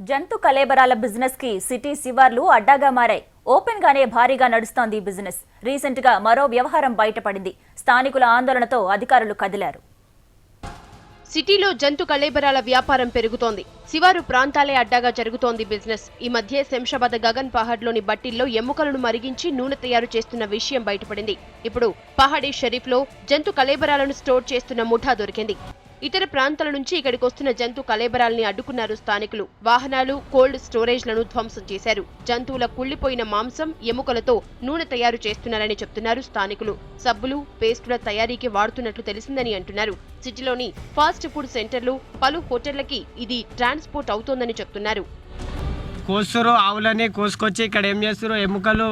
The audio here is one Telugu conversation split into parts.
జంతు కలేబరాల బిజినెస్ కి సిటీ శివార్లు అడ్డాగా మారాయి. ఓపెన్ గానే భారీగా నడుస్తోంది బిజినెస్. రీసెంట్ గా మరో వ్యవహారం బయటపడింది. స్థానికుల ఆందోళనతో అధికారులు కదిలారు. సిటీలో జంతు కళేబరాల వ్యాపారం పెరుగుతోంది. శివారు ప్రాంతాలే అడ్డాగా జరుగుతోంది బిజినెస్. ఈ మధ్య శంషాబాద్ గగన్ పహాడ్లోని బట్టిల్లో ఎముకలను మరిగించి నూనె తయారు చేస్తున్న విషయం బయటపడింది. ఇప్పుడు పహాడీ షరీఫ్లో జంతు కళేబరాలను స్టోర్ చేస్తున్న ముఠా దొరికింది. ఇతర ప్రాంతాల నుంచి ఇక్కడికి వస్తున్న జంతు కళేబరాల్ని అడ్డుకున్నారు స్థానికులు. వాహనాలు, కోల్డ్ స్టోరేజ్లను ధ్వంసం చేశారు. జంతువుల కుళ్లిపోయిన మాంసం, ఎముకలతో నూనె తయారు చేస్తున్నారని చెప్తున్నారు స్థానికులు. సబ్బులు, పేస్టుల తయారీకి వాడుతున్నట్లు తెలిసిందని అంటున్నారు. సిటీలోని ఫాస్ట్ ఫుడ్ సెంటర్లు, పలు హోటళ్లకి ఇది ట్రాన్స్పోర్ట్ అవుతోందని చెప్తున్నారు. కోస్తారు, ఆవులని కోసుకొచ్చి ఇక్కడ ఏం చేస్తారు, ఎముకలు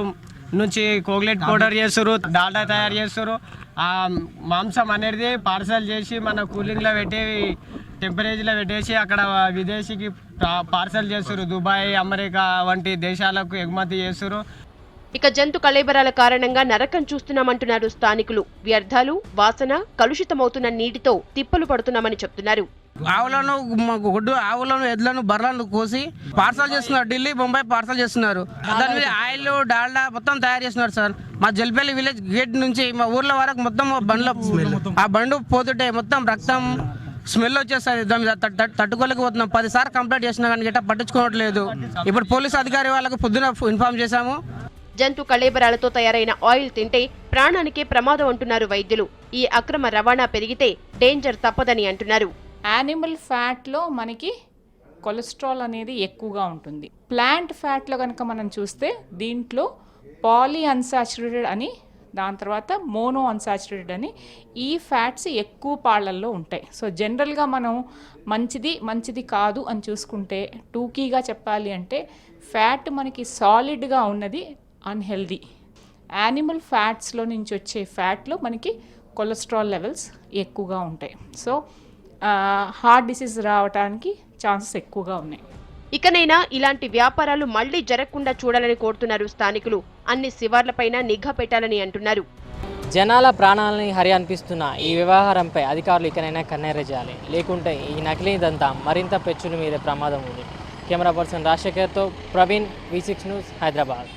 నుంచి కోగ్లెట్ పౌడర్ చేస్తారు, డాల్డా తయారు చేస్తారు. ఆ మాంసం అనేది పార్సల్ చేసి మన కూలింగ్లో పెట్టి టెంపరేచర్లో పెట్టేసి అక్కడ విదేశీకి పార్సల్ చేస్తారు. దుబాయ్, అమెరికా వంటి దేశాలకు ఎగుమతి చేస్తారు. ఇక జంతు కళేబరాల కారణంగా నరకం చూస్తున్నామంటున్నారు స్థానికులు. వ్యర్థాలు, వాసన, కలుషితమవుతున్న నీటితో తిప్పలు పడుతున్నామని చెప్తున్నారు. ఆవులను, గుడ్డు ఆవులను, ఎడ్లను, బర్రెలను కోసి పార్సల్ చేస్తున్నారు. ఢిల్లీ, బొంబాయి పార్సల్ చేస్తున్నారు. దాని మీద ఆయిల్, డాల్డా మొత్తం తయారు చేస్తున్నారు సార్. మా జల్పల్లి విలేజ్ గేట్ నుంచి మా ఊర్ల వరకు మొత్తం బండ్లో ఆ బండు పోతుంటే మొత్తం రక్తం స్మెల్ వచ్చేస్తుంది. దాని మీద తట్టుకోలేకపోతున్నాం. 10 సార్లు కంప్లైంట్ చేసినా కానీ గట్ట పట్టించుకోవట్లేదు. ఇప్పుడు పోలీస్ అధికారి వాళ్ళకు పొద్దున ఇన్ఫార్మ్ చేశాము. జంతు కళేబరాలతో తయారైన ఆయిల్ తింటే ప్రాణానికే ప్రమాదం అంటున్నారు వైద్యులు. ఈ అక్రమ రవాణా పెరిగితే డేంజర్ తప్పదని అంటున్నారు. యానిమల్ ఫ్యాట్లో మనకి కొలెస్ట్రాల్ అనేది ఎక్కువగా ఉంటుంది. ప్లాంట్ ఫ్యాట్లో కనుక మనం చూస్తే దీంట్లో పాలీ అన్సాచురేటెడ్ అని, దాని తర్వాత మోనో అన్సాచురేటెడ్ అని ఈ ఫ్యాట్స్ ఎక్కువ పాళ్ళల్లో ఉంటాయి. సో జనరల్గా మనం మంచిది కాదు అని చూసుకుంటే, టూకీగా చెప్పాలి అంటే ఫ్యాట్ మనకి సాలిడ్గా ఉన్నది అన్హెల్దీ. యానిమల్ ఫ్యాట్స్లో నుంచి వచ్చే ఫ్యాట్లో మనకి కొలెస్ట్రాల్ లెవెల్స్ ఎక్కువగా ఉంటాయి. సో హార్ట్ డిసీజ్ రావడానికి ఛాన్సెస్ ఎక్కువగా ఉన్నాయి. ఇకనైనా ఇలాంటి వ్యాపారాలు మళ్లీ జరగకుండా చూడాలని కోరుతున్నారు స్థానికులు. అన్ని శివార్లపైన నిఘా పెట్టాలని అంటున్నారు. జనాల ప్రాణాలని హరి అనిపిస్తున్న ఈ వ్యవహారంపై అధికారులు ఇకనైనా కన్నెర్రజేయాలి. లేకుంటే ఈ నకిలీదంతా మరింత పెచ్చుల మీద ప్రమాదం ఉంది. కెమెరా పర్సన్ రాజశేఖర్తో ప్రవీణ్, V6 న్యూస్, హైదరాబాద్.